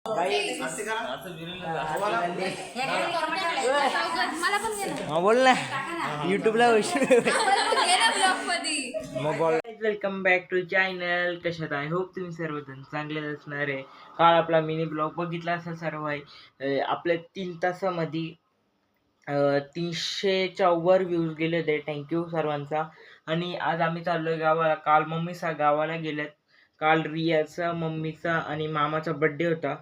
बोल ना युट्यूबला वेलकम बॅक टू चॅनल. कशात आहे? होप तुम्ही सर्वजण चांगले असणार आहे. काल आपला मिनी ब्लॉग बघितला असा सर्व आहे. आपल्या 3 तासामध्ये 300च्या वर व्ह्यूज गेले होते. थँक्यू सर्वांचा. आणि आज आम्ही चाललोय गावाला. काल मम्मीचा गावाला गेल्यात. काल रियाचा, मम्मीचा आणि मामाचा बड्डे होता.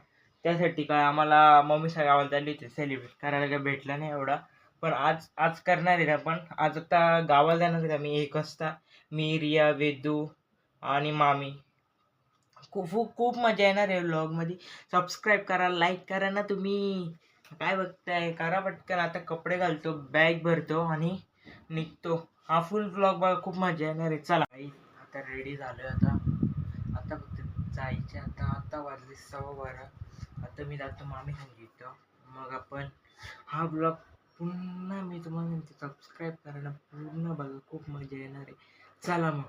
त्यासाठी काय आम्हाला मम्मीच्या गावाला चालली होती सेलिब्रेट करायला. काय भेटला नाही एवढा, पण आज आज करणार आहे आपण. आज आता गावाला जाणार आहे आम्ही 1 वाजता. मी, रिया, वेदू आणि मामी. खूप खूप खूप मजा येणार आहे व्लॉगमध्ये. सबस्क्राईब करा, लाईक करा ना तुम्ही. काय बघताय? करा पटकन. आता कपडे घालतो, बॅग भरतो आणि निघतो. हा फुल व्लॉग बघा, खूप मजा येणार आहे. चला आता रेडी झालोय. आता फक्त जायचे. आता वाजले 12:15. आता मी जातो मामी सांगितलं. मग आपण हा ब्लॉग पुन्हा मी तुम्हाला म्हणते सबस्क्राईब करायला पूर्ण बघा, खूप मजा येणार आहे. चला मग.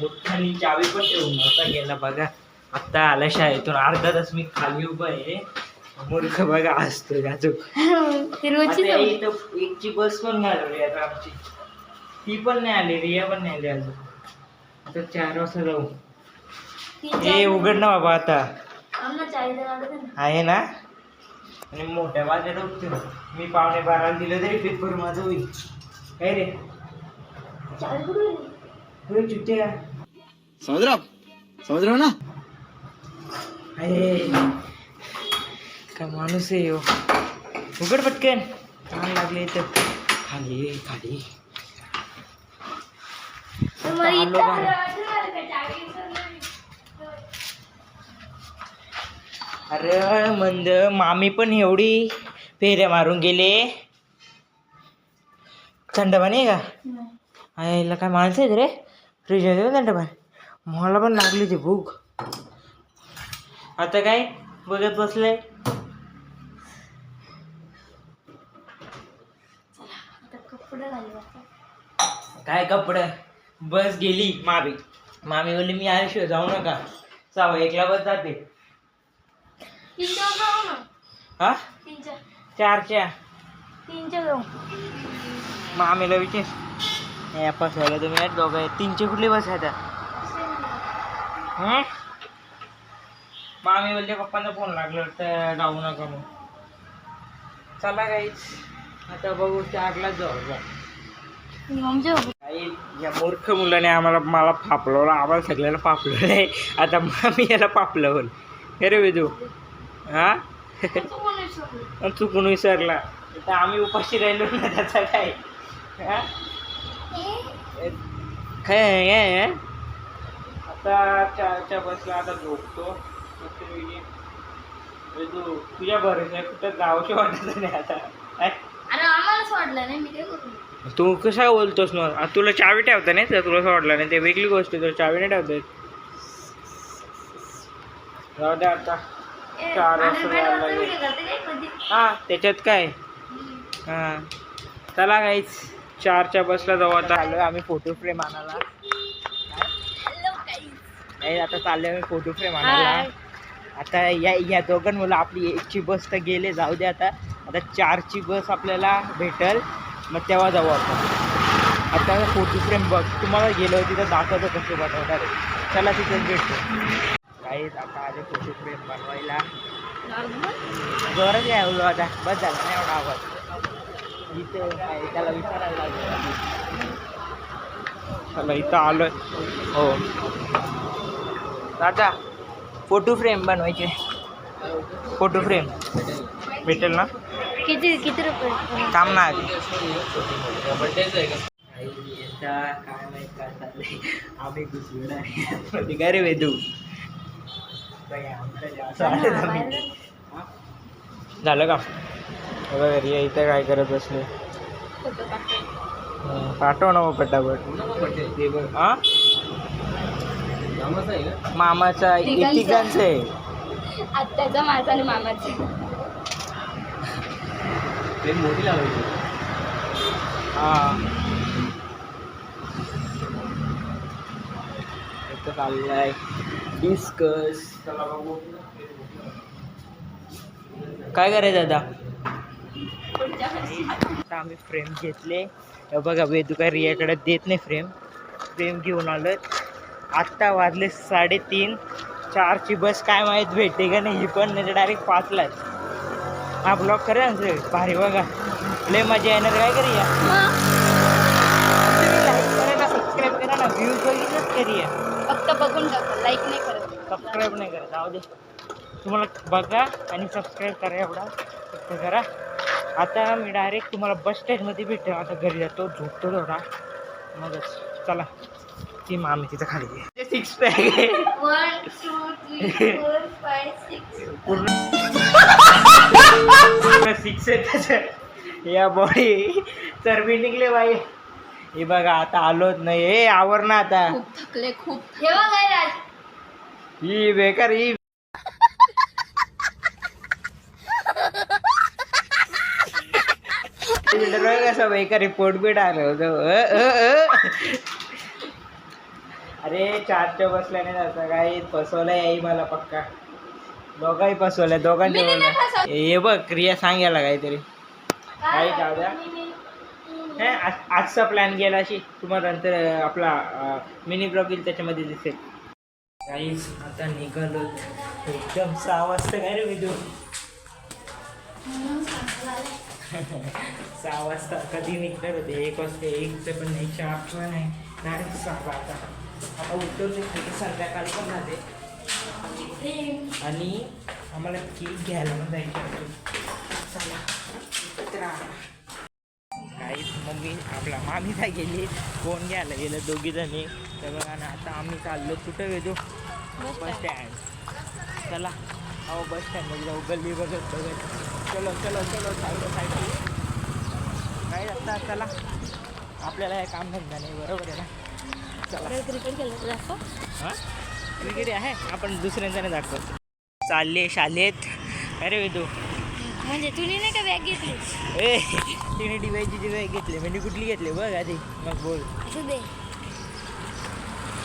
दुःखानी चावी पण ठेवून नव्हता गेला बघा. आत्ता आला शाळेतून. अर्धा तास मी खाली उभा आहे. मूर्ख बघा असतो गाजू. एकची बस पण नाही आली आता आमची. ती पण नाही आली, रिया पण नाही आली अजून. आता 4 वाजता जाऊ. हे उघड ना बाबा आता. आहे ना. आणि मोठ्या बाजारात उठतो. मी 11:15 दिलं तरी पेपर माझं होईल. काय रे चुट्या समझ रहे हो ना? अरे काय माणूस आहे. उघड पटकन. काय लागले इथं. खाली खाली आलो बघा. अरे मंद मामी पण एवढी फेऱ्या मारून गेले. थंड पाणी आहे का? आईला काय माणसं आहेत रे फ्रीज मध्ये. थंड पाणी. मला पण लागली ती भूक. आता काय बघत बसले. काय कपडे. बस गेली. मामी बोलली मी आल्याशिवाय जाऊ नका. 1:15 बस जाते. हा 4च्या मामीला विचार. फसवायला तुम्ही आहेत दोघं. 3ची कुठली बस आहे आता? मामी बोलते पप्पांना फोन लागला तर जाऊ नका मग. चला काहीच आता बघू. 4लाच जाऊ. या मूर्ख मुलाने मला फापलवलं. आम्हाला सगळ्याला फापलं आहे. आता मामी याला फापलं बोल. हे रे वेदू. हा चुकून विसरला तर आम्ही उपाशी राहिलो ना. त्याचा काय काय आता 4च्या बसला. आता झोपतो. तुझ्या भरोसा कुठं जाऊशी वाटत नाही आता. तू कशा बोलतोस मग? तुला चावी ठेवता नाही तर तुला असं वाटलं नाही ते वेगळी गोष्ट. तर चावी नाही ठेवता येत. जाऊ दे आता. 4 वाजता हा त्याच्यात काय. हा चला काहीच. 4च्या बसला जाऊ. आता आलोय आम्ही फोटो फ्रेम आणायला. आता चाललोय आम्ही फोटो फ्रेम आणायला. आता या दोघां मुलं आपली 1ची बस तर गेले. जाऊ दे आता. 4ची बस आपल्याला भेटल मग तेव्हा जाऊ आपण. आता फोटो फ्रेम बघ तुम्हाला गेलो तिथं दाखवतो कसे बनवणार. चला तिथेच भेटतो. काहीच आता आले फोटो फ्रेम बनवायला. जोरात यावलो आता. बस झाला नाही एवढा आवाज. इथं काय त्याला विचारायला लागलं. चला इथं आलोय. हो दादा फोटो फ्रेम बनवायचे. फोटो फ्रेम भेटेल ना? किती रुपये? काम ना काय माहित काय चाललंय. आम्ही घुसलो काय रे वेदू. झालं का घरी इथं काय करत बसले. पाठव ना पटापट. हा मामाचा तिघांचं आहे. आत्याचा, माझा आणि मामाचा. मोठी लावायची. हा इथं चाललंय डिस्कस. चला बघू. काय करायचं आता? आता आम्ही फ्रेम घेतले. हे बघा वेदू काय रियाकडे देत नाही फ्रेम घेऊन आलोय. आत्ता वाजले 3:30. 4ची बस काय माहीत भेटते का नाही, ही पण नाही तर डायरेक्ट 5लाच. हा ब्लॉग करा ना भारी बघा, लय मजा येणार. काय करूया, लाईक करा ना, सबस्क्राईब करा ना. व्ह्यूज बघितलंच करूया, फक्त बघून टाका, लाईक नाही करत. सबस्क्राईब नाही करत. जाऊ दे, तुम्हाला बघा आणि सबस्क्राईब करा, एवढा फक्त करा. आता मी डायरेक्ट तुम्हाला बस स्टँडमध्ये भेटतो. आता घरी जातो, झोपतो थोडा, मगच. चला, ती मामी तिथं खाली 6 पॅक 1 2 3 4 5 6 पूर्ण 6 आहे त्याचं. या बॉडी चरबी निघले बाई. हे बघा आता आलोच नाही. हे आवर ना आता, खूप थकले खूप. हे बघा राज, ही बेकार ही कसं बेकार रिपोर्ट बी टाकलं होतं. अरे 4च्या बसल्याने जातं काय, फसवलंय आई मला पक्का. दोघाही फसवलंय, दोघांच्या मी नाही बोलणं. फसवलं. हे बघ क्रिया सांगायला काहीतरी. काही जाऊ द्या. हे आजचा प्लॅन गेला अशी, तुम्हाला नंतर आपला मिनी ब्लॉग येईल त्याच्यामध्ये दिसेल. काहीच आता निघालो एकदम 6 वाजता. काय रे विदू 6 वाजता कधी निघणार होते? 1 वाजता. 1चं पण नाही, 4 पण नाही, डायरेक्ट 6 वाजता. आता उठतो संध्याकाळी पण राहते. आणि आम्हाला केक घ्यायला पण जायचं. चला काहीच मम्मी आपला मामी काय गेली, फोन घ्यायला गेलं दोघी जणी. तर बघा ना, आता आम्ही चाललो कुठं वेदू? Bus stand. चला हो, बस स्टँडमध्ये जाऊ, गल्ली बघत. चलो साईड काय असतात. चला, आपल्याला हे काम धंदा नाही, बरोबर आहे ना. चला, क्रिकेट खेळत जातो. हां क्रिकेट आहे, आपण दुसऱ्यांच्याने दाखवतो. चालले शाळेत. अरे वेदू म्हणजे तुम्ही नाही का बॅग घेतली? ए, तिने डिवायची बॅग घेतली. म्हणजे कुठली घेतली बघ आधी, मग बोल. असं दे.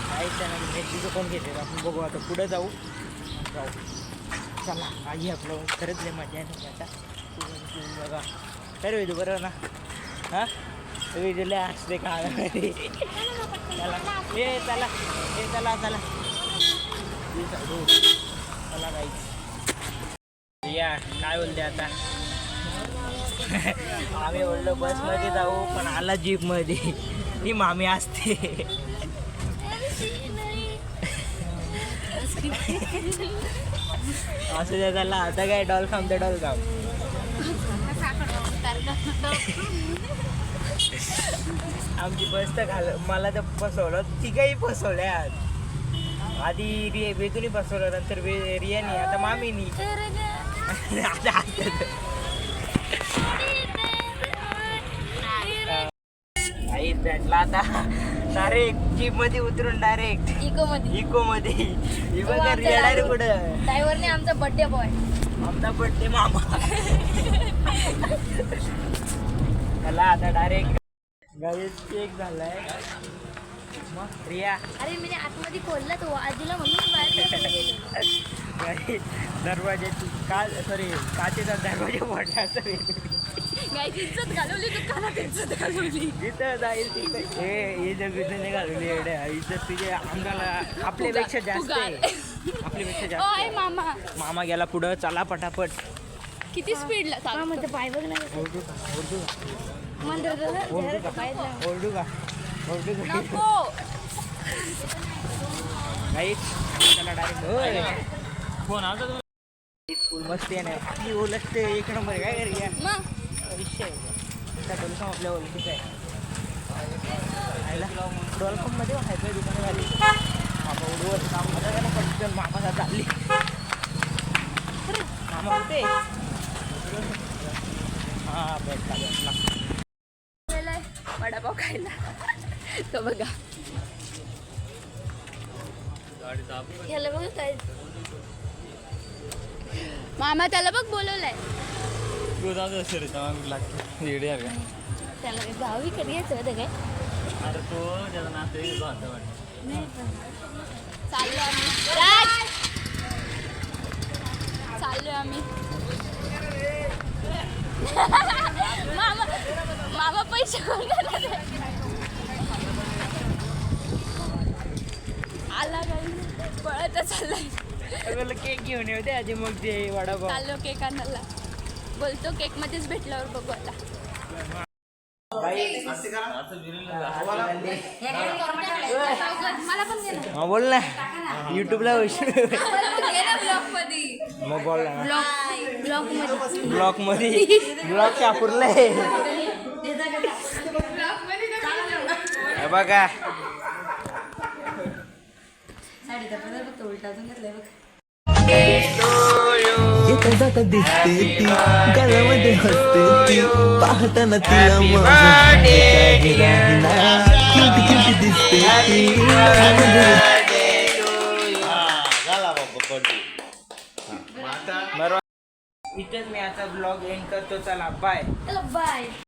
काहीच नाही, मेथीचं कोण घेतलं आपण बघू. आता पुढं जाऊ. चला, आधी आपलं खरंच लय मजा आहे आता. बघा अरे वेदू बरोबर ना. हां वेदूला असते का? चला ए चला चला काहीच. या काय बोलते आता? आम्ही बोललो बसमध्ये जाऊ, पण आला जीपमध्ये. ही मामी असते. असं द्या त्याला. आता काय डॉल खाम तर डॉल खाम. आमची बस तर मला तर फसवलं, तिघही फसवल्या. आधी वेदूनी फसवलं, नंतर रियानी, आता मामीनी. आई भेटला आता डायरेक्ट जीप मध्ये उतरून डायरेक्ट इको मध्ये. ही बघा रिया डायरेक्ट कुठं. ड्रायव्हरने आमचा बर्थडे बॉय, आमचा बर्थडे मामा. त्याला आता डायरेक्ट गाडीत केक झालाय. मग रिया अरे मी आतमध्ये खोलला तो आजीला म्हणून बाहेर दरवाजाची काचेचा दरवाजा पडला असं. इज्जत घालवली तू, कानात इज्जत घालवली. इथं जाईल तिथे हे इज्जत बिज्जत घालवली. एवढ्या इज्जत तिथे आम्हाला आपल्यापेक्षा जास्त आहे. आपल्यापेक्षा जास्त. मामा गेला पुढं. चला पटापट. किती स्पीडला चालू म्हणते, पाय बघ नाही. ओरडू का नको. त्याला डायरेक्ट फोन आला. मस्ती आहे ना ती ओळखते. एक नंबर. काय करूया मग विषय त्या डोलकम आपल्या ओळखीचं आहे. डोलकममध्ये हायपे दुकानं झाली. मामा उडवत काम होतं ना, पटकन मामाला चालली. मामा होते. हां भेटला वडापाव खायला. तो बघा ह्याला बघ काय मामा, त्याला बघ बोलवलंय. त्याला गावी कधी यायचं होतं काय? अरे तो त्याचा नातं चाललो आम्ही. राज चाललोय आम्ही मामा मामा पैसे कोण देणार आहे? आला काही पळत चाललाय केक घेऊन येऊ दे आधी मग ते वडापाव. चाललो केक आणायला बोलतो केक मध्येच भेटल्यावर बघू आता मला पण घे ना. हा बोल ना युट्यूबला मग बोल ना ब्लॉक मध्ये ब्लॉक शापूरला आहे हे बघा येता जाता दिसते ती गळ्यामध्ये हसते ती पाहताना तिला क्यूट क्यूट दिसते ती बरोबर इथेच मी आता ब्लॉग एंड करतो चला बाय चला बाय